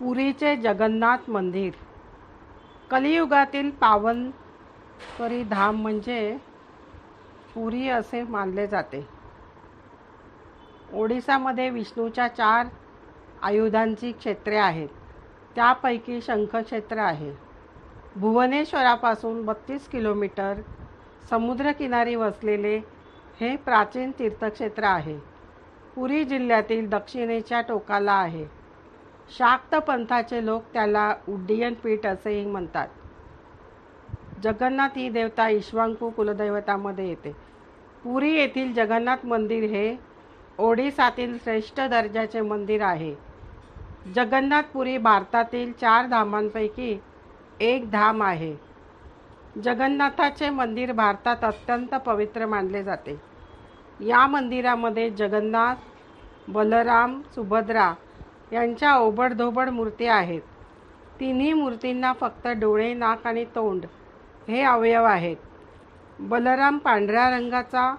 पुरीचे जगन्नाथ मंदिर कलियुगातील पावनकरी धाम म्हणजे पुरी असे मानले जाते. ओडिसामध्ये विष्णूच्या 4 आयुधांची क्षेत्रे आहेत. त्यापैकी शंखक्षेत्र आहे. भुवनेश्वरापासून 32 किलोमीटर समुद्रकिनारी वसलेले हे प्राचीन तीर्थक्षेत्र आहे. पुरी जिल्ह्यातील दक्षिणेच्या टोकाला आहे. शाक्त पंथाचे लोक त्याला उड्डीयन पीठ असेही म्हणतात. जगन्नाथ ही देवता इक्ष्वाकू कुलदैवतामध्ये येते. पुरी येथील जगन्नाथ मंदिर हे ओडिसातील श्रेष्ठ दर्जाचे मंदिर आहे. जगन्नाथपुरी भारतातील 4 धामांपैकी एक धाम आहे. जगन्नाथाचे मंदिर भारतात अत्यंत पवित्र मानले जाते. या मंदिरामध्ये जगन्नाथ, बलराम, सुभद्रा यांच्या ओबडधोबड मूर्ती आहेत. तिन्ही मूर्तींना फक्त डोळे, नाक आणि तोंड हे अवयव आहेत. बलराम पांढऱ्या रंगाचा,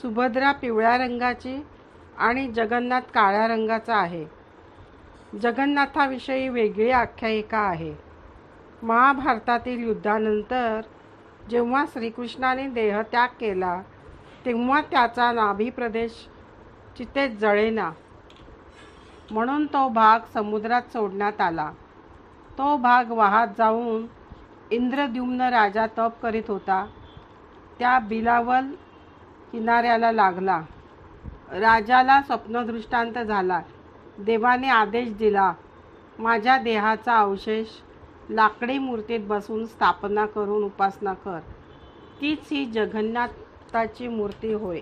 सुभद्रा पिवळ्या रंगाची आणि जगन्नाथ काळ्या रंगाचा आहे. जगन्नाथाविषयी वेगळी आख्यायिका आहे. महाभारतातील युद्धानंतर जेव्हा श्रीकृष्णाने देहत्याग केला तेव्हा त्याचा नाभी प्रदेश चितेत जळेना म्हणून तो भाग समुद्रात सोडण्यात आला. तो भाग वाहत जाऊन इंद्रद्युम्न राजा तप करीत होता त्या बिलावल किनाऱ्याला लागला. राजाला स्वप्नदृष्टांत झाला. देवाने आदेश दिला, माझ्या देहाचा अवशेष लाकडी मूर्तीत बसून स्थापना करून उपासना कर. तीच ही जगन्नाथाची मूर्ती होय.